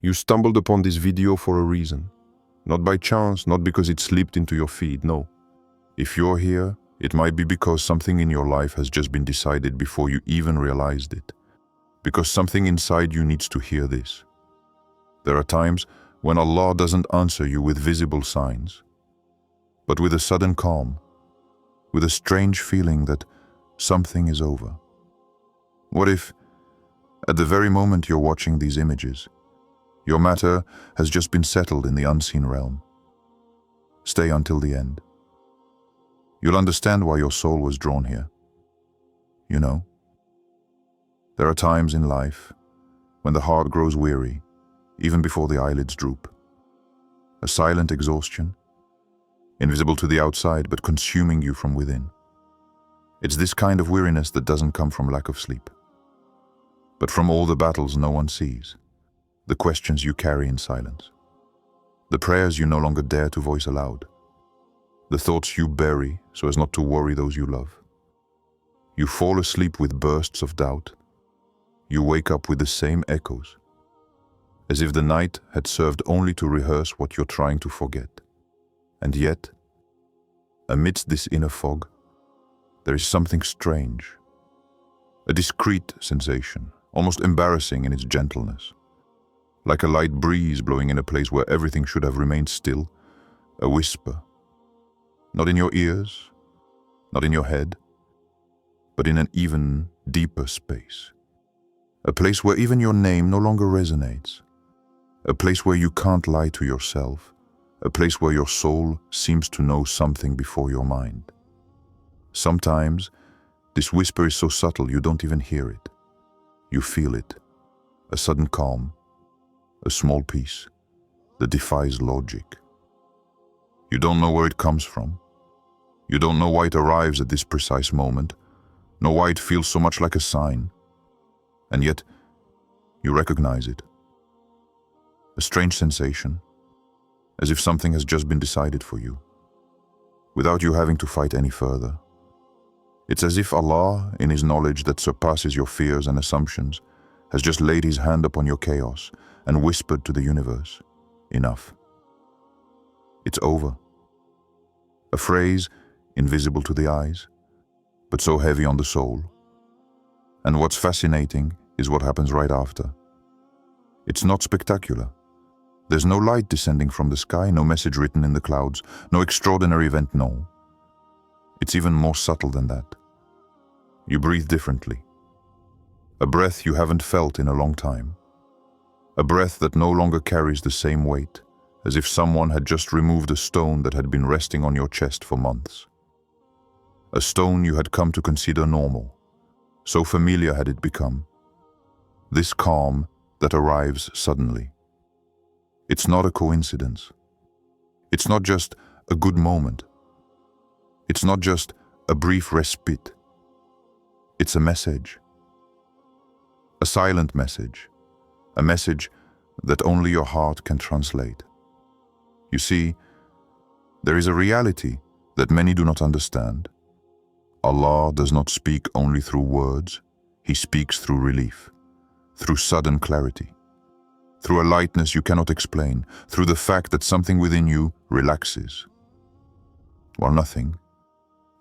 You stumbled upon this video for a reason. Not by chance, not because it slipped into your feed, no. If you're here, it might be because something in your life has just been decided before you even realized it. Because something inside you needs to hear this. There are times when Allah doesn't answer you with visible signs, but with a sudden calm, with a strange feeling that something is over. What if, at the very moment you're watching these images, your matter has just been settled in the unseen realm? Stay until the end. You'll understand why your soul was drawn here. You know, there are times in life when the heart grows weary, even before the eyelids droop. A silent exhaustion, invisible to the outside but consuming you from within. It's this kind of weariness that doesn't come from lack of sleep, but from all the battles no one sees, the questions you carry in silence, the prayers you no longer dare to voice aloud, the thoughts you bury so as not to worry those you love. You fall asleep with bursts of doubt. You wake up with the same echoes, as if the night had served only to rehearse what you're trying to forget. And yet, amidst this inner fog, there is something strange, a discreet sensation, almost embarrassing in its gentleness, like a light breeze blowing in a place where everything should have remained still, a whisper, not in your ears, not in your head, but in an even deeper space, a place where even your name no longer resonates, a place where you can't lie to yourself, a place where your soul seems to know something before your mind. Sometimes, this whisper is so subtle you don't even hear it. You feel it, a sudden calm, a small peace that defies logic. You don't know where it comes from. You don't know why it arrives at this precise moment, nor why it feels so much like a sign. And yet, you recognize it. A strange sensation, as if something has just been decided for you, without you having to fight any further. It's as if Allah, in His knowledge that surpasses your fears and assumptions, has just laid His hand upon your chaos and whispered to the universe, "Enough. It's over." A phrase invisible to the eyes, but so heavy on the soul. And what's fascinating is what happens right after. It's not spectacular. There's no light descending from the sky, no message written in the clouds, no extraordinary event, no. It's even more subtle than that. You breathe differently. A breath you haven't felt in a long time. A breath that no longer carries the same weight, as if someone had just removed a stone that had been resting on your chest for months. A stone you had come to consider normal. So familiar had it become. This calm that arrives suddenly. It's not a coincidence. It's not just a good moment. It's not just a brief respite. It's a message. A silent message. A message that only your heart can translate. You see, there is a reality that many do not understand. Allah does not speak only through words. He speaks through relief, through sudden clarity, through a lightness you cannot explain, through the fact that something within you relaxes. While nothing,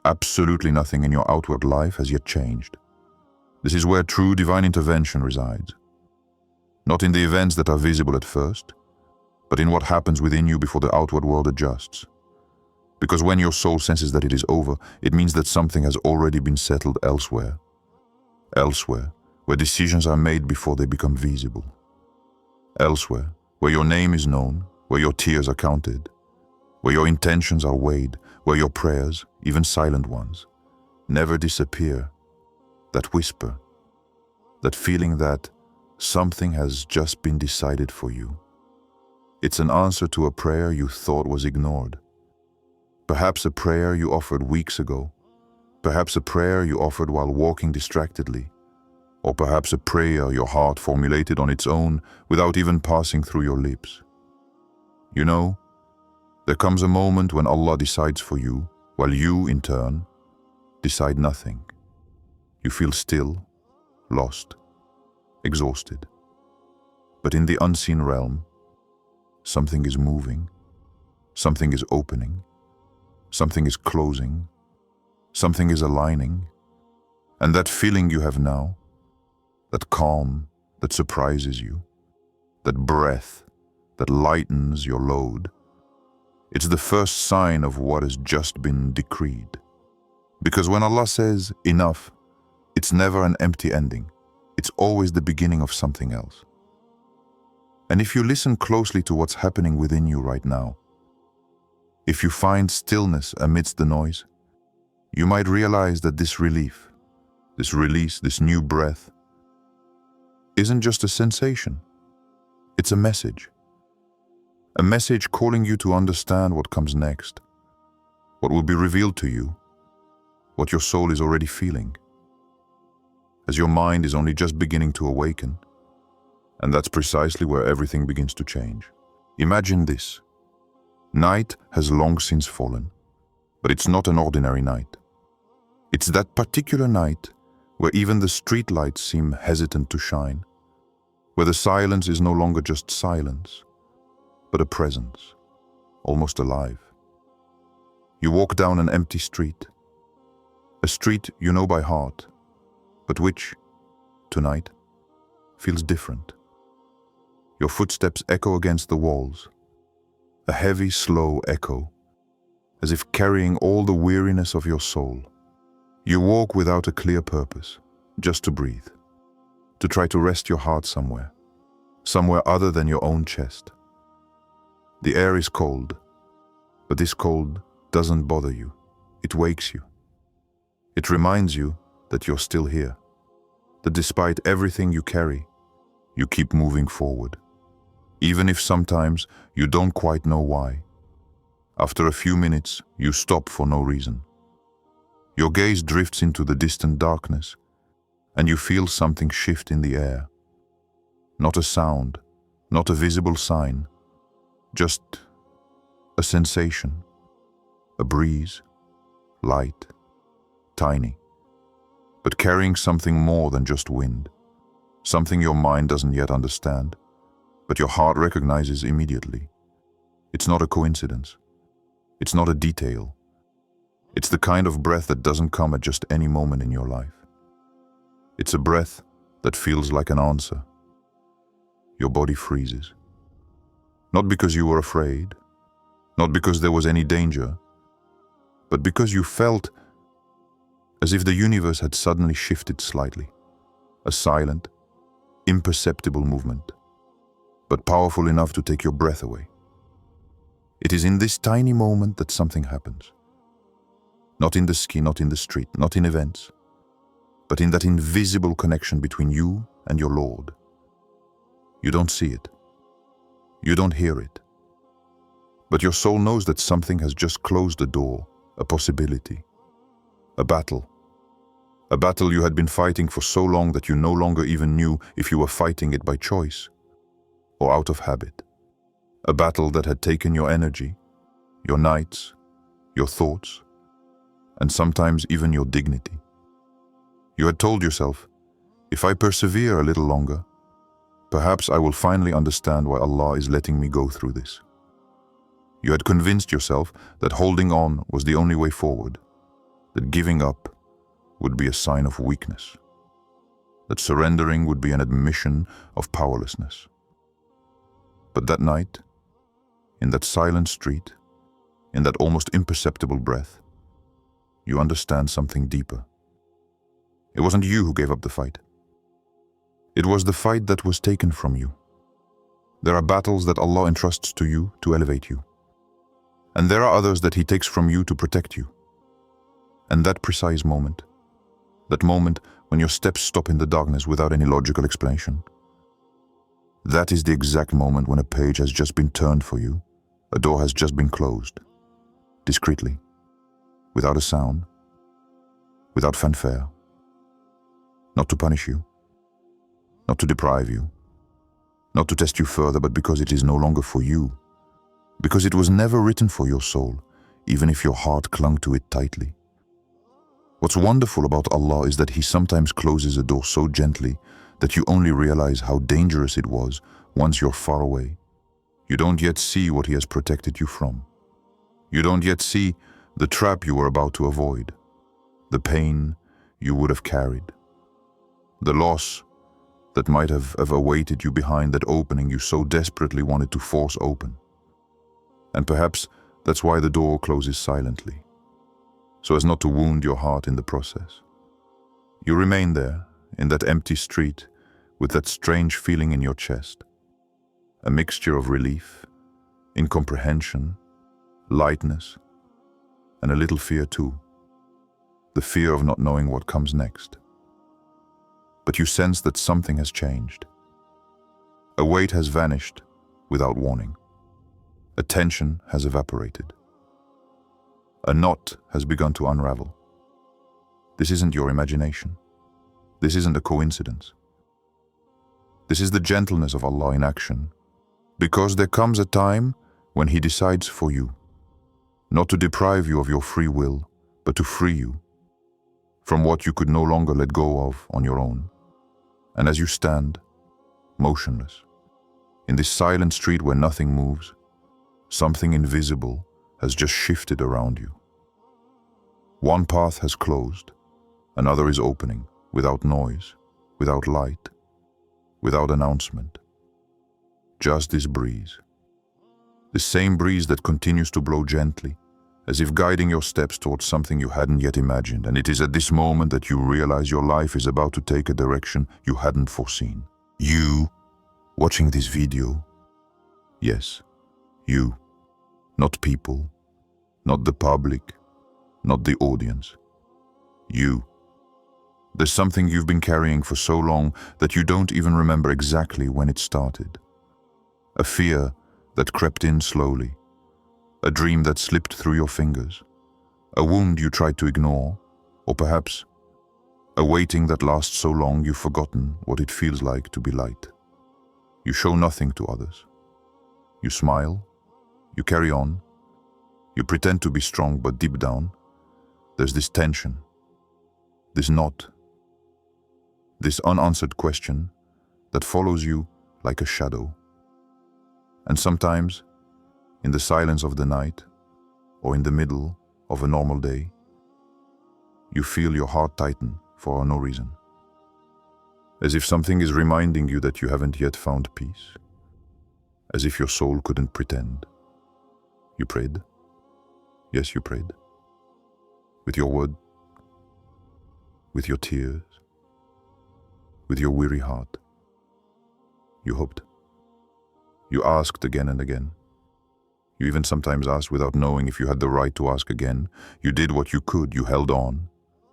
absolutely nothing in your outward life has yet changed. This is where true divine intervention resides. Not in the events that are visible at first, but in what happens within you before the outward world adjusts. Because when your soul senses that it is over, it means that something has already been settled elsewhere. Elsewhere, where decisions are made before they become visible. Elsewhere, where your name is known, where your tears are counted, where your intentions are weighed, where your prayers, even silent ones, never disappear. That whisper, that feeling that something has just been decided for you. It's an answer to a prayer you thought was ignored. Perhaps a prayer you offered weeks ago, perhaps a prayer you offered while walking distractedly, or perhaps a prayer your heart formulated on its own without even passing through your lips. You know, there comes a moment when Allah decides for you, while you, in turn, decide nothing. You feel still, lost, exhausted. But in the unseen realm, something is moving, something is opening, something is closing, something is aligning. And that feeling you have now, that calm that surprises you, that breath that lightens your load, it's the first sign of what has just been decreed. Because when Allah says enough, it's never an empty ending. It's always the beginning of something else. And if you listen closely to what's happening within you right now, if you find stillness amidst the noise, you might realize that this relief, this release, this new breath, isn't just a sensation. It's a message. A message calling you to understand what comes next, what will be revealed to you, what your soul is already feeling, as your mind is only just beginning to awaken. And that's precisely where everything begins to change. Imagine this. Night has long since fallen, but it's not an ordinary night. It's that particular night where even the street lights seem hesitant to shine, where the silence is no longer just silence, but a presence, almost alive. You walk down an empty street, a street you know by heart, but which, tonight, feels different. Your footsteps echo against the walls, a heavy, slow echo, as if carrying all the weariness of your soul. You walk without a clear purpose, just to breathe, to try to rest your heart somewhere other than your own chest. The air is cold, but this cold doesn't bother you. It wakes you. It reminds you that you're still here, that despite everything you carry, you keep moving forward, even if sometimes you don't quite know why. After a few minutes, you stop for no reason. Your gaze drifts into the distant darkness, and you feel something shift in the air. Not a sound, not a visible sign, just a sensation, a breeze, light, tiny, but carrying something more than just wind, something your mind doesn't yet understand, but your heart recognizes immediately. It's not a coincidence. It's not a detail. It's the kind of breath that doesn't come at just any moment in your life. It's a breath that feels like an answer. Your body freezes. Not because you were afraid, not because there was any danger, but because you felt as if the universe had suddenly shifted slightly. A silent, imperceptible movement, but powerful enough to take your breath away. It is in this tiny moment that something happens. Not in the sky, not in the street, not in events, but in that invisible connection between you and your Lord. You don't see it. You don't hear it. But your soul knows that something has just closed the door, a possibility, a battle. A battle you had been fighting for so long that you no longer even knew if you were fighting it by choice or out of habit. A battle that had taken your energy, your nights, your thoughts, and sometimes even your dignity. You had told yourself, if I persevere a little longer, perhaps I will finally understand why Allah is letting me go through this. You had convinced yourself that holding on was the only way forward, that giving up would be a sign of weakness, that surrendering would be an admission of powerlessness. But that night, in that silent street, in that almost imperceptible breath, you understand something deeper. It wasn't you who gave up the fight. It was the fight that was taken from you. There are battles that Allah entrusts to you to elevate you. And there are others that He takes from you to protect you. And that precise moment, that moment when your steps stop in the darkness without any logical explanation, that is the exact moment when a page has just been turned for you, a door has just been closed, discreetly, without a sound, without fanfare, not to punish you, not to deprive you, not to test you further, but because it is no longer for you, because it was never written for your soul, even if your heart clung to it tightly. What's wonderful about Allah is that He sometimes closes a door so gently that you only realize how dangerous it was once you're far away. You don't yet see what he has protected you from. You don't yet see the trap you were about to avoid, the pain you would have carried, the loss that might have awaited you behind that opening you so desperately wanted to force open. And perhaps that's why the door closes silently, so as not to wound your heart in the process. You remain there, in that empty street, with that strange feeling in your chest, a mixture of relief, incomprehension, lightness, and a little fear too, the fear of not knowing what comes next. But you sense that something has changed. A weight has vanished without warning. A tension has evaporated. A knot has begun to unravel. This isn't your imagination. This isn't a coincidence. This is the gentleness of Allah in action, because there comes a time when He decides for you, not to deprive you of your free will, but to free you from what you could no longer let go of on your own. And as you stand, motionless, in this silent street where nothing moves, something invisible has just shifted around you. One path has closed, another is opening, without noise, without light, without announcement. Just this breeze. The same breeze that continues to blow gently, as if guiding your steps towards something you hadn't yet imagined. And it is at this moment that you realize your life is about to take a direction you hadn't foreseen. You, watching this video, yes, you, not people, not the public, not the audience. You. There's something you've been carrying for so long that you don't even remember exactly when it started. A fear that crept in slowly, a dream that slipped through your fingers, a wound you tried to ignore, or perhaps a waiting that lasts so long you've forgotten what it feels like to be light. You show nothing to others. You smile, you carry on, you pretend to be strong, but deep down, there's this tension, this knot, this unanswered question that follows you like a shadow. And sometimes, in the silence of the night, or in the middle of a normal day, you feel your heart tighten for no reason. As if something is reminding you that you haven't yet found peace. As if your soul couldn't pretend. You prayed. Yes, you prayed. With your word, with your tears, with your weary heart. You hoped. You asked again and again. You even sometimes asked without knowing if you had the right to ask again. You did what you could, you held on.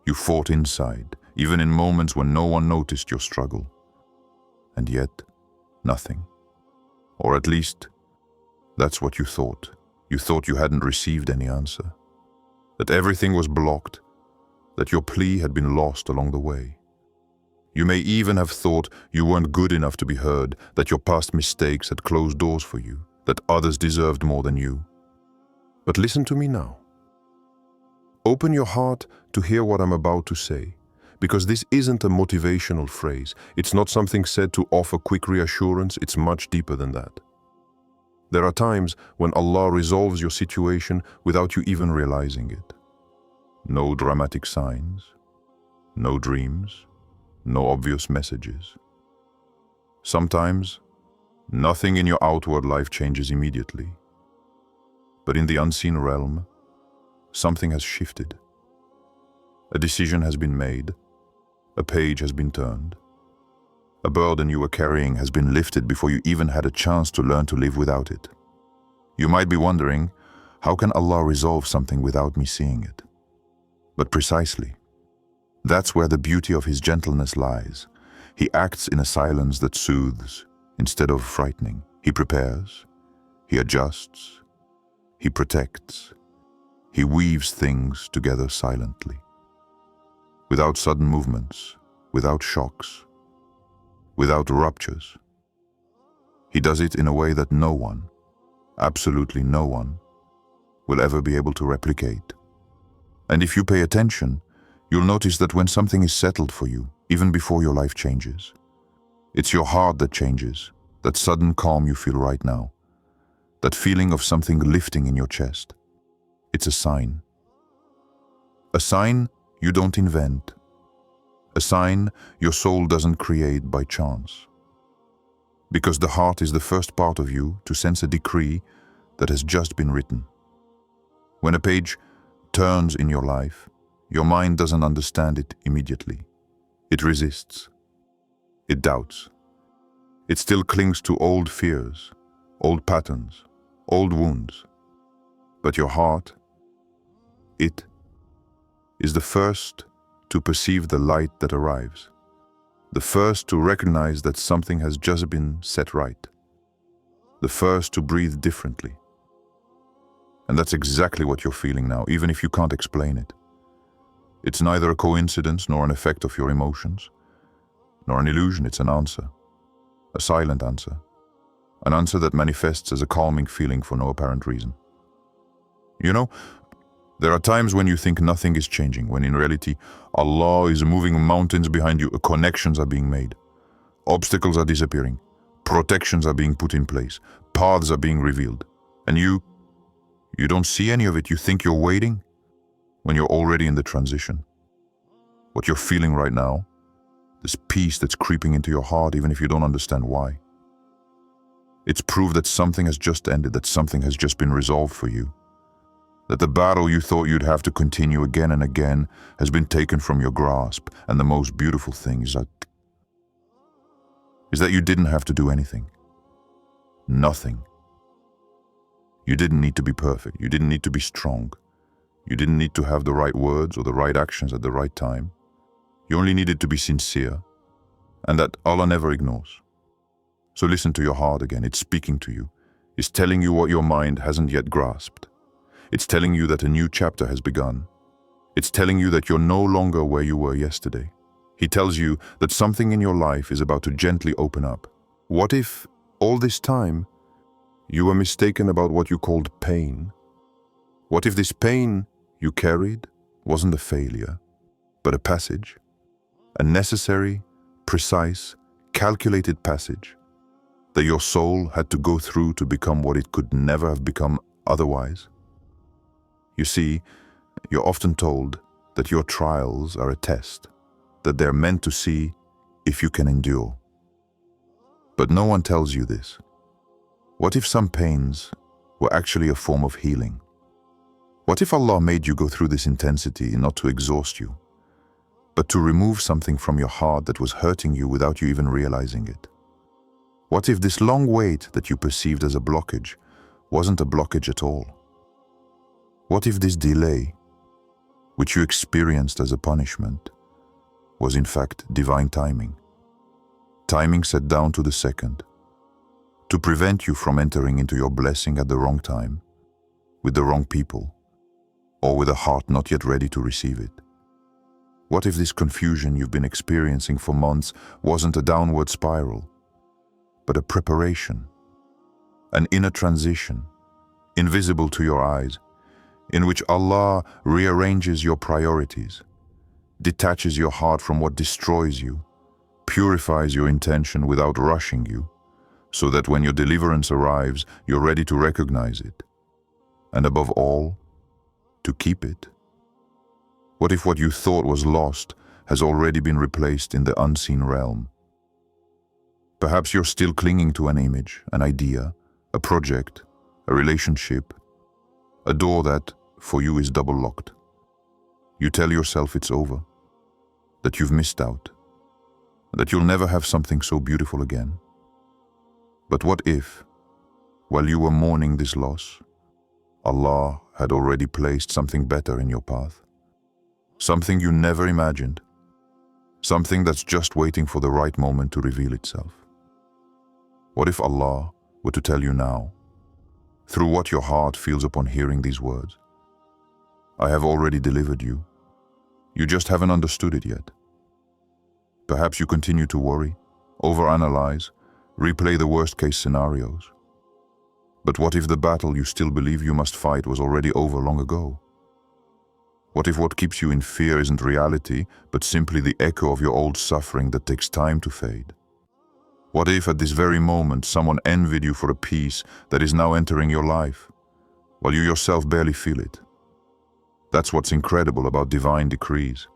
You fought inside, even in moments when no one noticed your struggle. And yet, nothing. Or at least, that's what you thought. You thought you hadn't received any answer. That everything was blocked, that your plea had been lost along the way. You may even have thought you weren't good enough to be heard, that your past mistakes had closed doors for you, that others deserved more than you. But listen to me now. Open your heart to hear what I'm about to say, because this isn't a motivational phrase. It's not something said to offer quick reassurance. It's much deeper than that. There are times when Allah resolves your situation without you even realizing it. No dramatic signs, no dreams, no obvious messages. Sometimes, nothing in your outward life changes immediately. But in the unseen realm, something has shifted. A decision has been made, a page has been turned. A burden you were carrying has been lifted before you even had a chance to learn to live without it. You might be wondering, how can Allah resolve something without me seeing it? But precisely, that's where the beauty of His gentleness lies. He acts in a silence that soothes instead of frightening. He prepares, He adjusts, He protects, He weaves things together silently. Without sudden movements, without shocks, without ruptures. He does it in a way that no one, absolutely no one, will ever be able to replicate. And if you pay attention, you'll notice that when something is settled for you, even before your life changes, it's your heart that changes, that sudden calm you feel right now, that feeling of something lifting in your chest. It's a sign. A sign you don't invent. A sign your soul doesn't create by chance. Because the heart is the first part of you to sense a decree that has just been written. When a page turns in your life, your mind doesn't understand it immediately. It resists. It doubts. It still clings to old fears, old patterns, old wounds. But your heart, it is the first to perceive the light that arrives, the first to recognize that something has just been set right, the first to breathe differently. And that's exactly what you're feeling now, even if you can't explain it. It's neither a coincidence nor an effect of your emotions, nor an illusion. It's an answer, a silent answer, an answer that manifests as a calming feeling for no apparent reason. You know, there are times when you think nothing is changing, when in reality, Allah is moving mountains behind you, connections are being made, obstacles are disappearing, protections are being put in place, paths are being revealed, and you don't see any of it. You think you're waiting when you're already in the transition. What you're feeling right now, this peace that's creeping into your heart, even if you don't understand why. It's proof that something has just ended, that something has just been resolved for you. That the battle you thought you'd have to continue again and again has been taken from your grasp. And the most beautiful thing is that you didn't have to do anything. Nothing. You didn't need to be perfect. You didn't need to be strong. You didn't need to have the right words or the right actions at the right time. You only needed to be sincere, and that Allah never ignores. So listen to your heart again. It's speaking to you. It's telling you what your mind hasn't yet grasped. It's telling you that a new chapter has begun. It's telling you that you're no longer where you were yesterday. He tells you that something in your life is about to gently open up. What if all this time you were mistaken about what you called pain? What if this pain you carried wasn't a failure, but a passage? A necessary, precise, calculated passage that your soul had to go through to become what it could never have become otherwise? You see, you're often told that your trials are a test, that they're meant to see if you can endure. But no one tells you this. What if some pains were actually a form of healing? What if Allah made you go through this intensity not to exhaust you, but to remove something from your heart that was hurting you without you even realizing it? What if this long wait that you perceived as a blockage wasn't a blockage at all? What if this delay, which you experienced as a punishment, was in fact divine timing? Timing set down to the second, to prevent you from entering into your blessing at the wrong time, with the wrong people, or with a heart not yet ready to receive it. What if this confusion you've been experiencing for months wasn't a downward spiral, but a preparation, an inner transition, invisible to your eyes, in which Allah rearranges your priorities, detaches your heart from what destroys you, purifies your intention without rushing you, so that when your deliverance arrives, you're ready to recognize it, and above all, to keep it? What if what you thought was lost has already been replaced in the unseen realm? Perhaps you're still clinging to an image, an idea, a project, a relationship, a door that, for you, is double-locked. You tell yourself it's over, that you've missed out, that you'll never have something so beautiful again. But what if, while you were mourning this loss, Allah had already placed something better in your path? Something you never imagined, something that's just waiting for the right moment to reveal itself. What if Allah were to tell you now, through what your heart feels upon hearing these words, I have already delivered you. You just haven't understood it yet. Perhaps you continue to worry, overanalyze, replay the worst-case scenarios. But what if the battle you still believe you must fight was already over long ago? What if what keeps you in fear isn't reality, but simply the echo of your old suffering that takes time to fade? What if at this very moment someone envied you for a peace that is now entering your life, while you yourself barely feel it? That's what's incredible about divine decrees.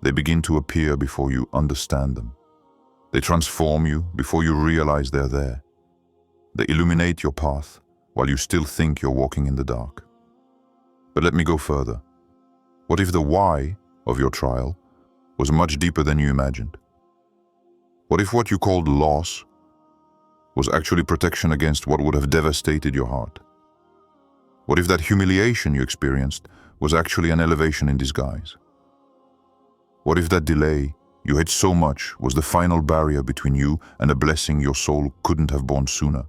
They begin to appear before you understand them. They transform you before you realize they're there. They illuminate your path while you still think you're walking in the dark. But let me go further. What if the why of your trial was much deeper than you imagined? What if what you called loss was actually protection against what would have devastated your heart? What if that humiliation you experienced was actually an elevation in disguise? What if that delay you hate so much was the final barrier between you and a blessing your soul couldn't have borne sooner?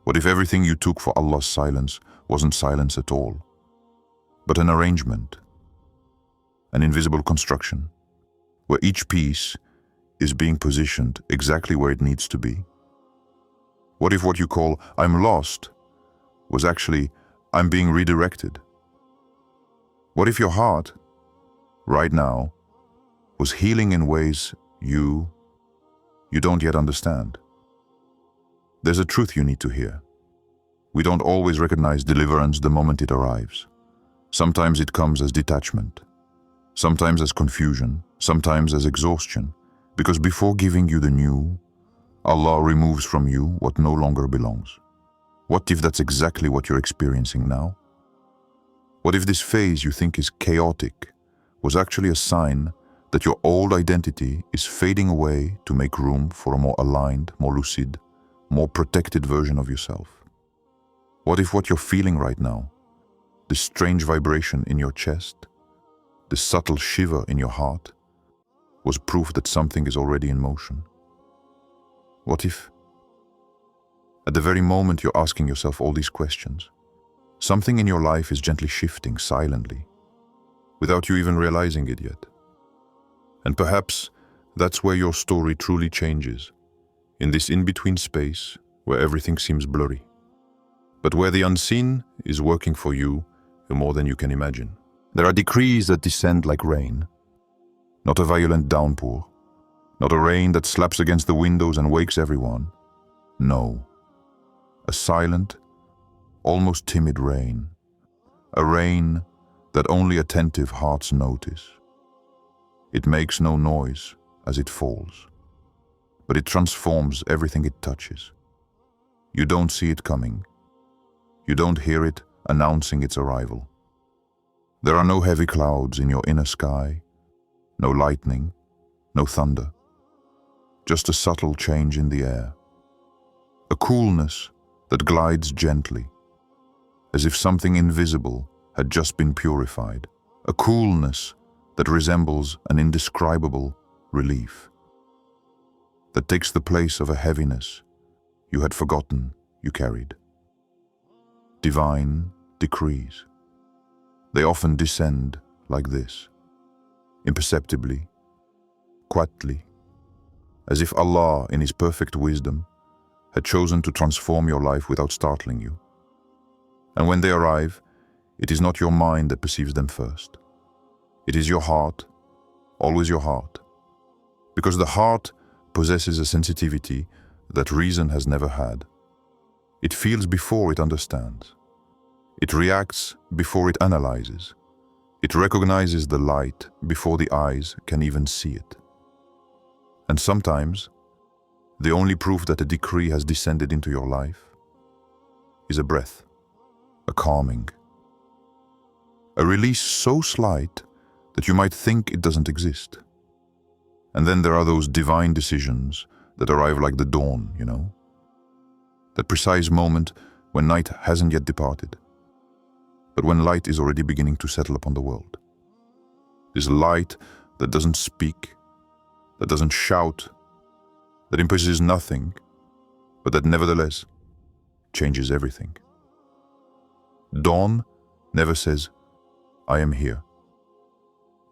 What if everything you took for Allah's silence wasn't silence at all, but an arrangement, an invisible construction, where each piece is being positioned exactly where it needs to be? What if what you call "I'm lost" was actually "I'm being redirected"? What if your heart, right now, was healing in ways you don't yet understand? There's a truth you need to hear. We don't always recognize deliverance the moment it arrives. Sometimes it comes as detachment, sometimes as confusion, sometimes as exhaustion, because before giving you the new, Allah removes from you what no longer belongs. What if that's exactly what you're experiencing now? What if this phase you think is chaotic was actually a sign that your old identity is fading away to make room for a more aligned, more lucid, more protected version of yourself? What if what you're feeling right now, this strange vibration in your chest, this subtle shiver in your heart, was proof that something is already in motion? What if, at the very moment you're asking yourself all these questions, something in your life is gently shifting silently, without you even realizing it yet? And perhaps that's where your story truly changes, in this in-between space where everything seems blurry, but where the unseen is working for you more than you can imagine. There are decrees that descend like rain, not a violent downpour, not a rain that slaps against the windows and wakes everyone. No, a silent, almost timid rain, a rain that only attentive hearts notice. It makes no noise as it falls, but it transforms everything it touches. You don't see it coming. You don't hear it announcing its arrival. There are no heavy clouds in your inner sky, no lightning, no thunder, just a subtle change in the air, a coolness that glides gently, as if something invisible had just been purified, a coolness that resembles an indescribable relief, that takes the place of a heaviness you had forgotten you carried. Divine decrees. They often descend like this, imperceptibly, quietly, as if Allah, in His perfect wisdom, had chosen to transform your life without startling you. And when they arrive, it is not your mind that perceives them first. It is your heart, always your heart, because the heart possesses a sensitivity that reason has never had. It feels before it understands. It reacts before it analyzes. It recognizes the light before the eyes can even see it. And sometimes, the only proof that a decree has descended into your life is a breath, a calming, a release so slight that you might think it doesn't exist. And then there are those divine decisions that arrive like the dawn, that precise moment when night hasn't yet departed, but when light is already beginning to settle upon the world. This light that doesn't speak, that doesn't shout, that imposes nothing, but that nevertheless changes everything. Dawn never says, "I am here."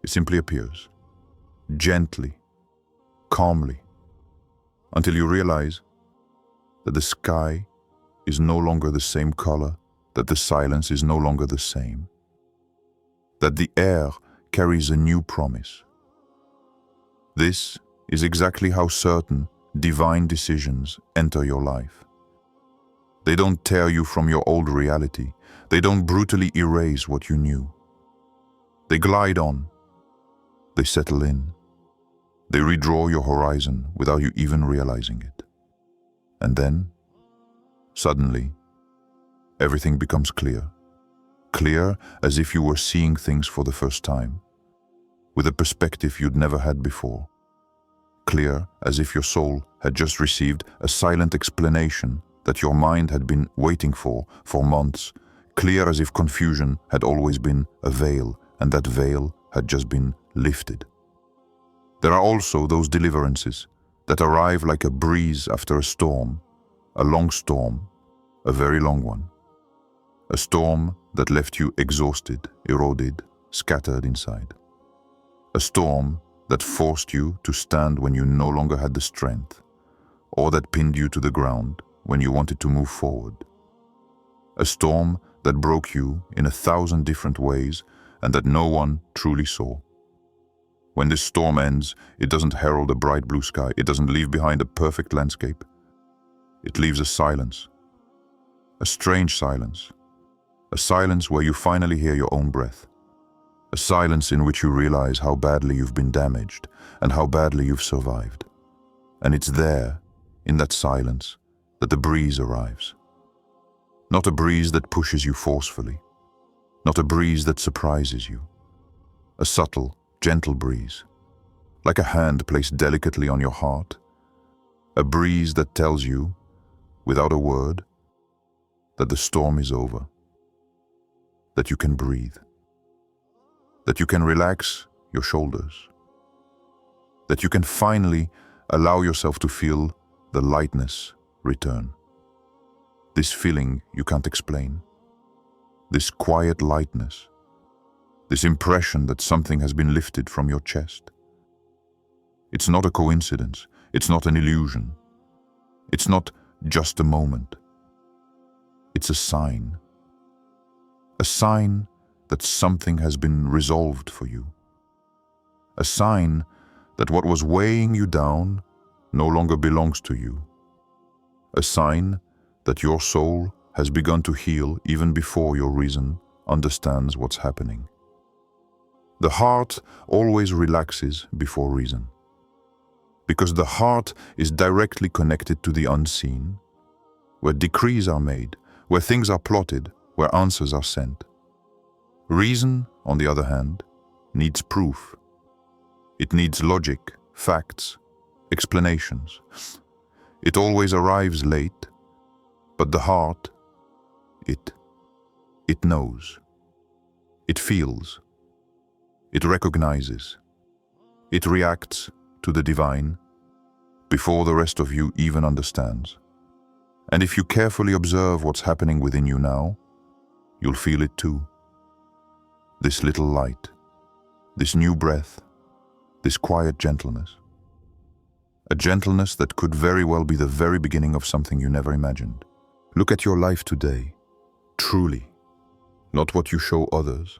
It simply appears, gently, calmly, until you realize that the sky is no longer the same color, that the silence is no longer the same, that the air carries a new promise. This is exactly how certain divine decisions enter your life. They don't tear you from your old reality. They don't brutally erase what you knew. They glide on. They settle in. They redraw your horizon without you even realizing it. And then, suddenly, everything becomes clear. Clear as if you were seeing things for the first time, with a perspective you'd never had before. Clear as if your soul had just received a silent explanation that your mind had been waiting for months. Clear as if confusion had always been a veil, and that veil had just been lifted. There are also those deliverances that arrive like a breeze after a storm, a long storm, a very long one. A storm that left you exhausted, eroded, scattered inside. A storm that forced you to stand when you no longer had the strength, or that pinned you to the ground when you wanted to move forward. A storm that broke you in 1,000 different ways and that no one truly saw. When this storm ends, it doesn't herald a bright blue sky. It doesn't leave behind a perfect landscape. It leaves a silence. A strange silence. A silence where you finally hear your own breath. A silence in which you realize how badly you've been damaged and how badly you've survived. And it's there, in that silence, that the breeze arrives. Not a breeze that pushes you forcefully. Not a breeze that surprises you. A subtle, gentle breeze, like a hand placed delicately on your heart. A breeze that tells you, without a word, that the storm is over. That you can breathe. That you can relax your shoulders. That you can finally allow yourself to feel the lightness return. This feeling you can't explain. This quiet lightness. This impression that something has been lifted from your chest. It's not a coincidence. It's not an illusion. It's not just a moment. It's a sign. A sign that something has been resolved for you. A sign that what was weighing you down no longer belongs to you. A sign that your soul has begun to heal even before your reason understands what's happening. The heart always relaxes before reason. Because the heart is directly connected to the unseen, where decrees are made, where things are plotted, where answers are sent. Reason, on the other hand, needs proof. It needs logic, facts, explanations. It always arrives late, but the heart, it knows. It feels. It recognizes. It reacts to the divine before the rest of you even understands. And if you carefully observe what's happening within you now, you'll feel it too. This little light, this new breath, this quiet gentleness. A gentleness that could very well be the very beginning of something you never imagined. Look at your life today, truly. Not what you show others,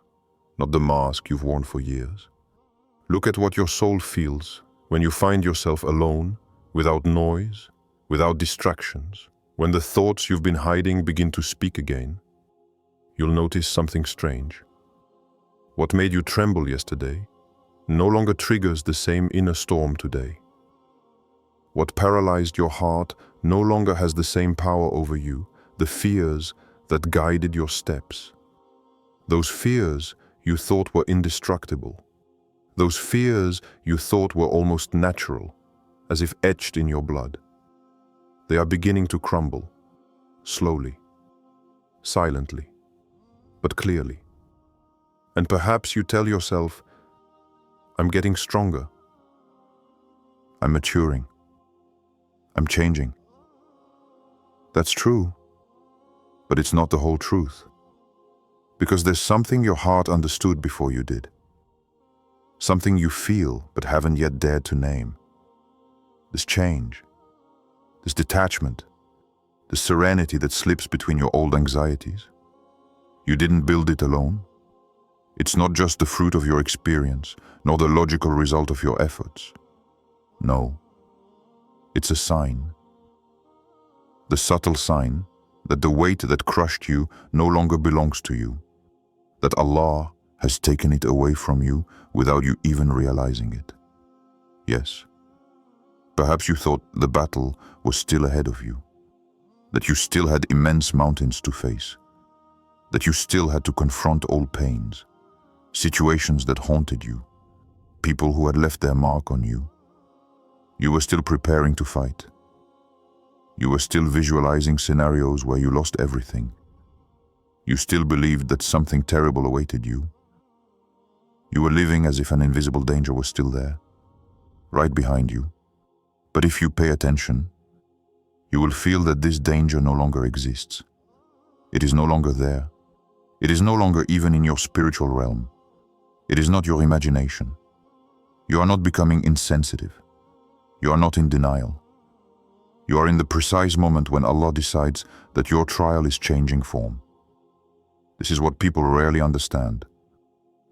not the mask you've worn for years. Look at what your soul feels when you find yourself alone, without noise, without distractions. When the thoughts you've been hiding begin to speak again, you'll notice something strange. What made you tremble yesterday no longer triggers the same inner storm today. What paralyzed your heart no longer has the same power over you, the fears that guided your steps. Those fears you thought were indestructible. Those fears you thought were almost natural, as if etched in your blood. They are beginning to crumble, slowly, silently, but clearly. And perhaps you tell yourself, I'm getting stronger. I'm maturing. I'm changing. That's true, but it's not the whole truth. Because there's something your heart understood before you did. Something you feel but haven't yet dared to name. This change, this detachment, this serenity that slips between your old anxieties. You didn't build it alone. It's not just the fruit of your experience, nor the logical result of your efforts. No. It's a sign. The subtle sign that the weight that crushed you no longer belongs to you, that Allah has taken it away from you without you even realizing it. Yes, perhaps you thought the battle was still ahead of you, that you still had immense mountains to face, that you still had to confront old pains, situations that haunted you, people who had left their mark on you. You were still preparing to fight. You were still visualizing scenarios where you lost everything. You still believed that something terrible awaited you. You were living as if an invisible danger was still there, right behind you. But if you pay attention, you will feel that this danger no longer exists. It is no longer there. It is no longer even in your spiritual realm. It is not your imagination. You are not becoming insensitive. You are not in denial. You are in the precise moment when Allah decides that your trial is changing form. This is what people rarely understand.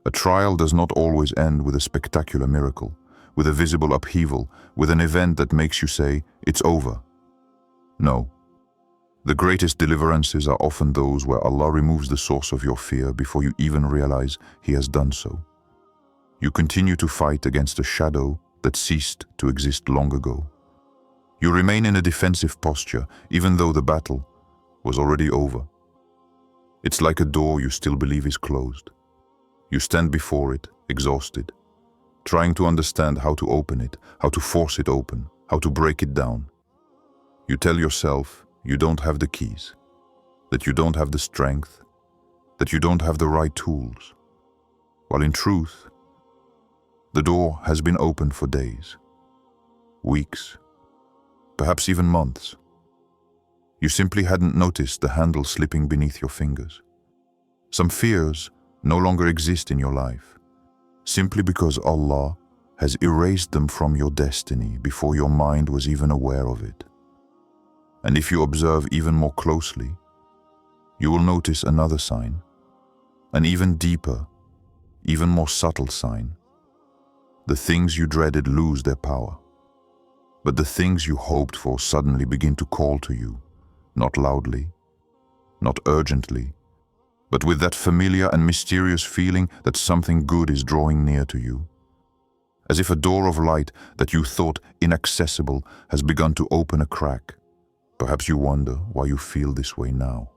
A trial does not always end with a spectacular miracle, with a visible upheaval, with an event that makes you say, "It's over." No. The greatest deliverances are often those where Allah removes the source of your fear before you even realize He has done so. You continue to fight against a shadow that ceased to exist long ago. You remain in a defensive posture, even though the battle was already over. It's like a door you still believe is closed. You stand before it, exhausted, trying to understand how to open it, how to force it open, how to break it down. You tell yourself you don't have the keys, that you don't have the strength, that you don't have the right tools, while in truth, the door has been opened for days, weeks, perhaps even months. You simply hadn't noticed the handle slipping beneath your fingers. Some fears no longer exist in your life, simply because Allah has erased them from your destiny before your mind was even aware of it. And if you observe even more closely, you will notice another sign, an even deeper, even more subtle sign. The things you dreaded lose their power, but the things you hoped for suddenly begin to call to you, not loudly, not urgently, but with that familiar and mysterious feeling that something good is drawing near to you. As if a door of light that you thought inaccessible has begun to open a crack. Perhaps you wonder why you feel this way now,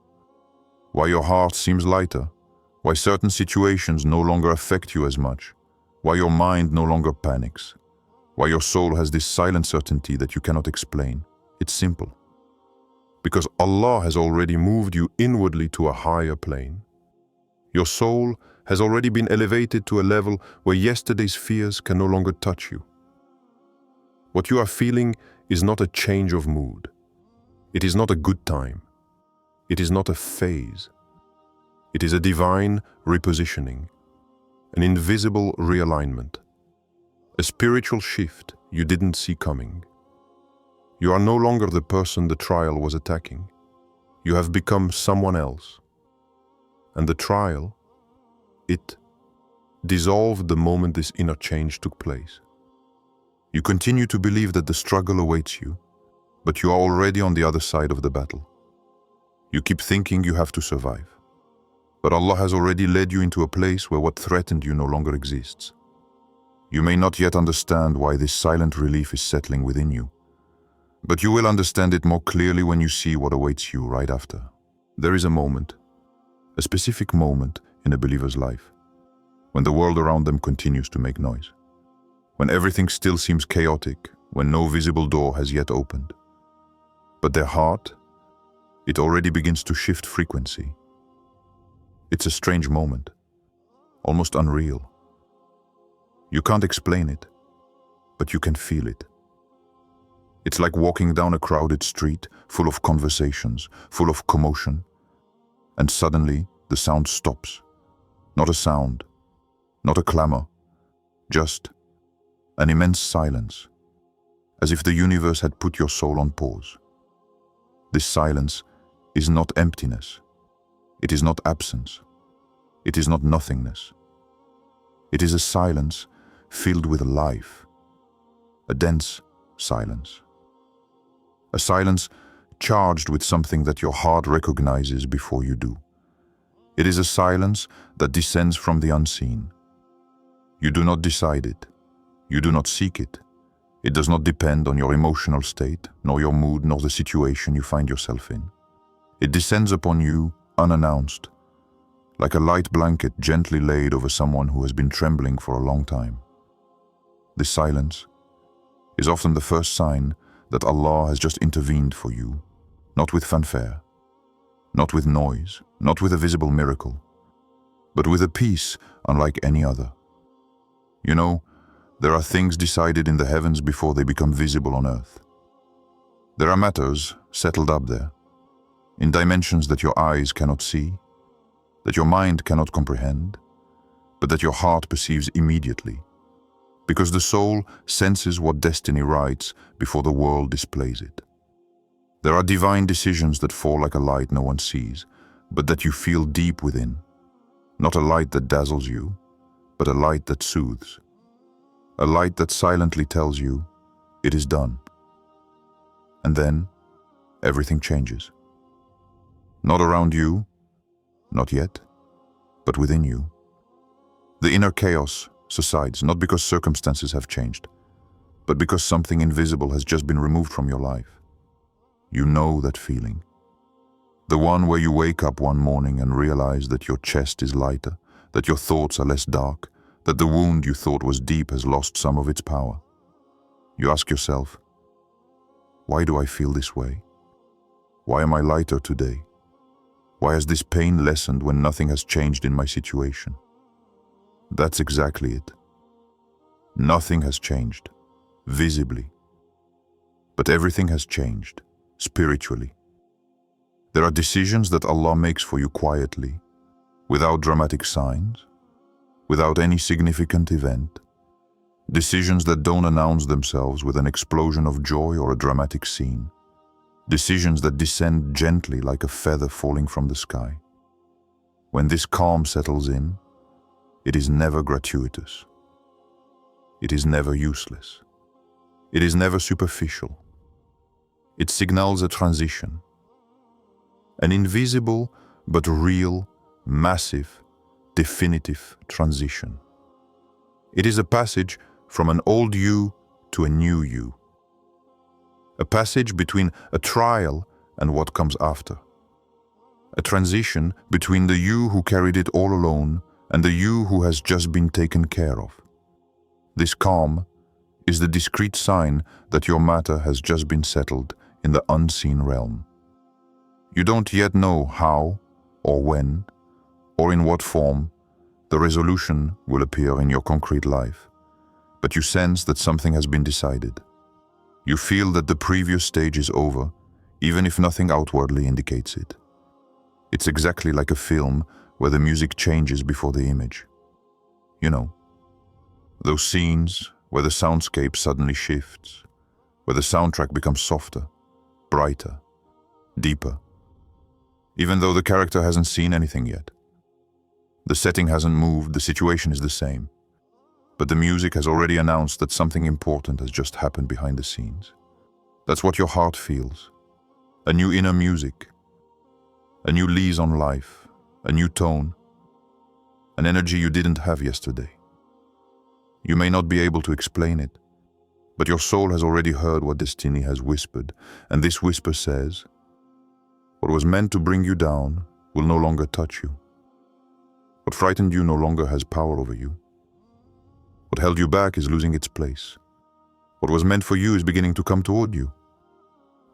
why your heart seems lighter, why certain situations no longer affect you as much, why your mind no longer panics, why your soul has this silent certainty that you cannot explain. It's simple. Because Allah has already moved you inwardly to a higher plane. Your soul has already been elevated to a level where yesterday's fears can no longer touch you. What you are feeling is not a change of mood. It is not a good time. It is not a phase. It is a divine repositioning, an invisible realignment, a spiritual shift you didn't see coming. You are no longer the person the trial was attacking. You have become someone else. And the trial, it dissolved the moment this inner change took place. You continue to believe that the struggle awaits you, but you are already on the other side of the battle. You keep thinking you have to survive. But Allah has already led you into a place where what threatened you no longer exists. You may not yet understand why this silent relief is settling within you, but you will understand it more clearly when you see what awaits you right after. There is a moment, a specific moment in a believer's life, when the world around them continues to make noise, when everything still seems chaotic, when no visible door has yet opened. But their heart, it already begins to shift frequency. It's a strange moment, almost unreal. You can't explain it, but you can feel it. It's like walking down a crowded street full of conversations, full of commotion, and suddenly the sound stops. Not a sound, not a clamor, just an immense silence, as if the universe had put your soul on pause. This silence is not emptiness. It is not absence. It is not nothingness. It is a silence filled with life, a dense silence. a silence charged with something that your heart recognizes before you do. It is a silence that descends from the unseen. You do not decide it. You do not seek it. It does not depend on your emotional state, nor your mood, nor the situation you find yourself in. It descends upon you unannounced, like a light blanket gently laid over someone who has been trembling for a long time. This silence is often the first sign that Allah has just intervened for you, not with fanfare, not with noise, not with a visible miracle, but with a peace unlike any other. You know, there are things decided in the heavens before they become visible on earth. There are matters settled up there, in dimensions that your eyes cannot see, that your mind cannot comprehend, but that your heart perceives immediately, because the soul senses what destiny writes before the world displays it. There are divine decisions that fall like a light no one sees, but that you feel deep within. Not a light that dazzles you, but a light that soothes. A light that silently tells you, it is done. And then, everything changes. Not around you, not yet, but within you. The inner chaos subsides, not because circumstances have changed, but because something invisible has just been removed from your life. You know that feeling. The one where you wake up one morning and realize that your chest is lighter, that your thoughts are less dark, that the wound you thought was deep has lost some of its power. You ask yourself, why do I feel this way? Why am I lighter today? Why has this pain lessened when nothing has changed in my situation? That's exactly it. Nothing has changed, visibly. But everything has changed, spiritually. There are decisions that Allah makes for you quietly, without dramatic signs, without any significant event. Decisions that don't announce themselves with an explosion of joy or a dramatic scene. Decisions that descend gently like a feather falling from the sky. When this calm settles in, it is never gratuitous. It is never useless. It is never superficial. It signals a transition. An invisible but real, massive, definitive transition. It is a passage from an old you to a new you. A passage between a trial and what comes after. A transition between the you who carried it all alone and the you who has just been taken care of. This calm is the discreet sign that your matter has just been settled in the unseen realm. You don't yet know how, or when, or in what form the resolution will appear in your concrete life, but you sense that something has been decided. You feel that the previous stage is over, even if nothing outwardly indicates it. It's exactly like a film where the music changes before the image. You know, those scenes where the soundscape suddenly shifts, where the soundtrack becomes softer, brighter, deeper, even though the character hasn't seen anything yet. The setting hasn't moved, the situation is the same, but the music has already announced that something important has just happened behind the scenes. That's what your heart feels. A new inner music, a new lease on life, a new tone, an energy you didn't have yesterday. You may not be able to explain it, but your soul has already heard what destiny has whispered, and this whisper says, what was meant to bring you down will no longer touch you. What frightened you no longer has power over you. What held you back is losing its place. What was meant for you is beginning to come toward you.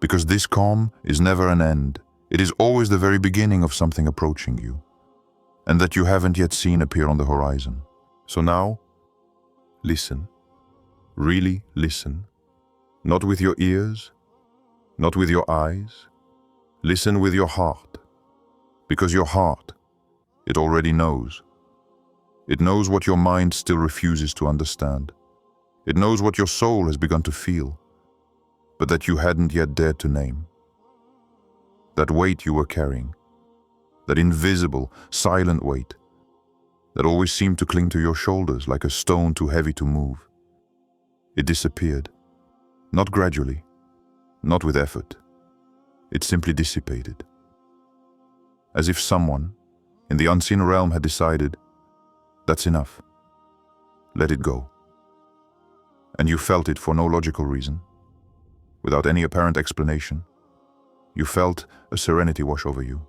Because this calm is never an end. It is always the very beginning of something approaching you, and that you haven't yet seen appear on the horizon. So now, listen. Really listen. Not with your ears, not with your eyes. Listen with your heart. Because your heart, it already knows. It knows what your mind still refuses to understand. It knows what your soul has begun to feel, but that you hadn't yet dared to name. That weight you were carrying, that invisible, silent weight, that always seemed to cling to your shoulders like a stone too heavy to move. It disappeared, not gradually, not with effort. It simply dissipated. As if someone in the unseen realm had decided, that's enough. Let it go. And you felt it for no logical reason, without any apparent explanation. You felt a serenity wash over you.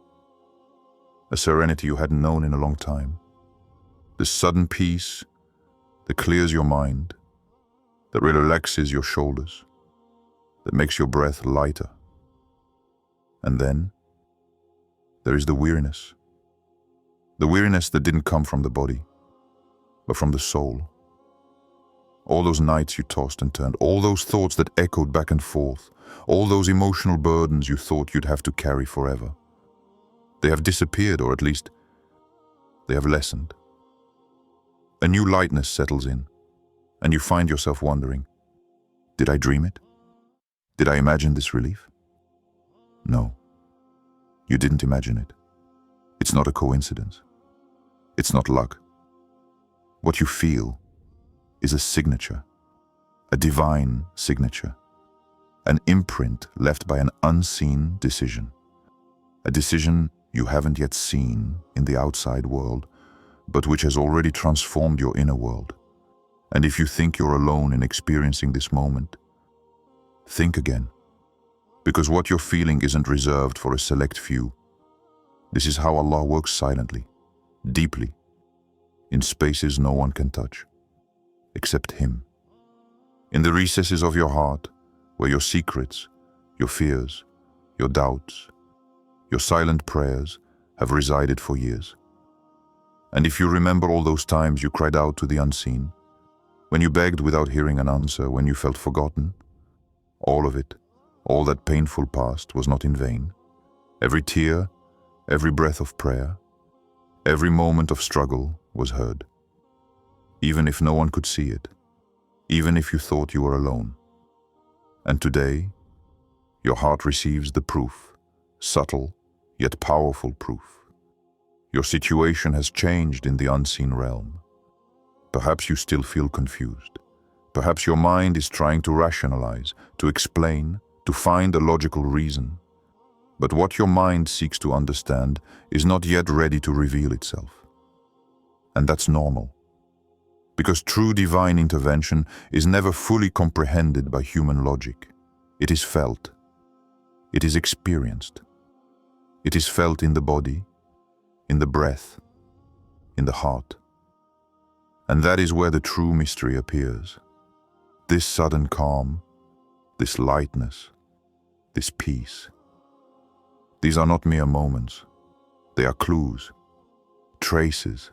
A serenity you hadn't known in a long time. This sudden peace that clears your mind, that relaxes your shoulders, that makes your breath lighter. And then there is the weariness. The weariness that didn't come from the body, but from the soul. All those nights you tossed and turned, all those thoughts that echoed back and forth, all those emotional burdens you thought you'd have to carry forever. They have disappeared, or at least they have lessened. A new lightness settles in, and you find yourself wondering, did I dream it? Did I imagine this relief? No, you didn't imagine it. It's not a coincidence. It's not luck. What you feel is a signature, a divine signature, an imprint left by an unseen decision, a decision you haven't yet seen in the outside world, but which has already transformed your inner world. And if you think you're alone in experiencing this moment, think again, because what you're feeling isn't reserved for a select few. This is how Allah works silently, deeply, in spaces no one can touch, except Him. In the recesses of your heart, where your secrets, your fears, your doubts, your silent prayers have resided for years. And if you remember all those times you cried out to the unseen, when you begged without hearing an answer, when you felt forgotten, all of it, all that painful past was not in vain. Every tear, every breath of prayer, every moment of struggle was heard. Even if no one could see it, even if you thought you were alone. And today, your heart receives the proof, subtle yet powerful proof. Your situation has changed in the unseen realm. Perhaps you still feel confused. Perhaps your mind is trying to rationalize, to explain, to find a logical reason. But what your mind seeks to understand is not yet ready to reveal itself. And that's normal. Because true divine intervention is never fully comprehended by human logic. It is felt. It is experienced. It is felt in the body, in the breath, in the heart. And that is where the true mystery appears. This sudden calm, this lightness, this peace. These are not mere moments. They are clues, traces,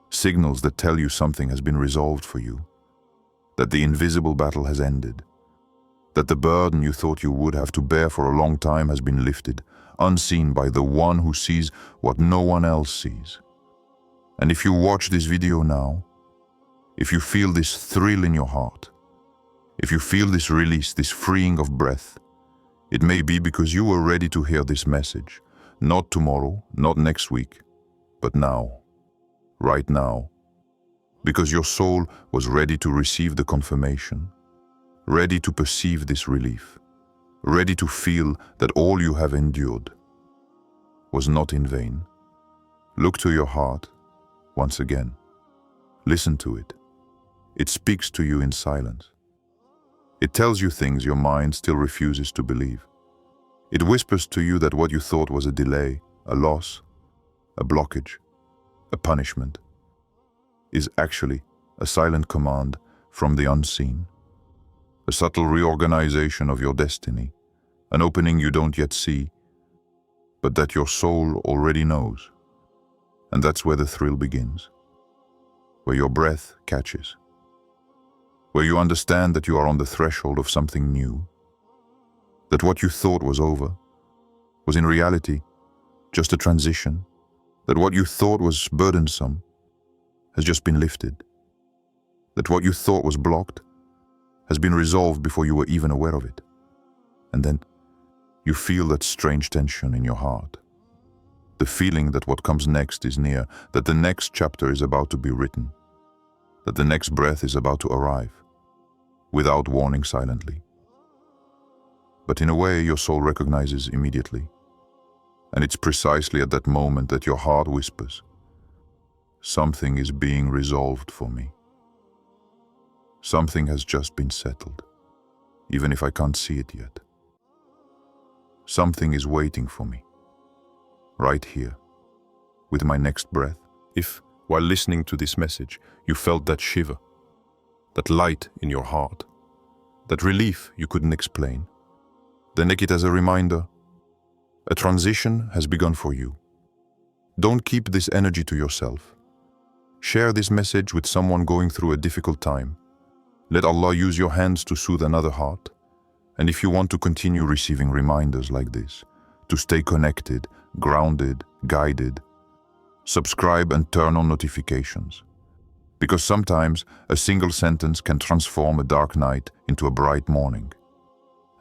signals that tell you something has been resolved for you, that the invisible battle has ended, that the burden you thought you would have to bear for a long time has been lifted, unseen by the one who sees what no one else sees. And if you watch this video now, if you feel this thrill in your heart, if you feel this release, this freeing of breath, it may be because you were ready to hear this message, not tomorrow, not next week, but now, right now, because your soul was ready to receive the confirmation, ready to perceive this relief, ready to feel that all you have endured was not in vain. Look to your heart once again. Listen to it. It speaks to you in silence. It tells you things your mind still refuses to believe. It whispers to you that what you thought was a delay, a loss, a blockage, a punishment, is actually a silent command from the unseen, a subtle reorganization of your destiny, an opening you don't yet see, but that your soul already knows. And that's where the thrill begins, where your breath catches, where you understand that you are on the threshold of something new, that what you thought was over was in reality just a transition, that what you thought was burdensome has just been lifted, that what you thought was blocked has been resolved before you were even aware of it. And then you feel that strange tension in your heart, the feeling that what comes next is near, that the next chapter is about to be written, that the next breath is about to arrive, without warning silently. but in a way your soul recognizes immediately. And it's precisely at that moment that your heart whispers, something is being resolved for me. Something has just been settled, even if I can't see it yet. Something is waiting for me, right here, with my next breath. If, while listening to this message, you felt that shiver, that light in your heart, that relief you couldn't explain, then take it as a reminder. A transition has begun for you. Don't keep this energy to yourself. Share this message with someone going through a difficult time. Let Allah use your hands to soothe another heart. And if you want to continue receiving reminders like this, to stay connected, grounded, guided, subscribe and turn on notifications. Because sometimes a single sentence can transform a dark night into a bright morning.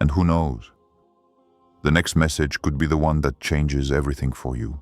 And who knows? The next message could be the one that changes everything for you.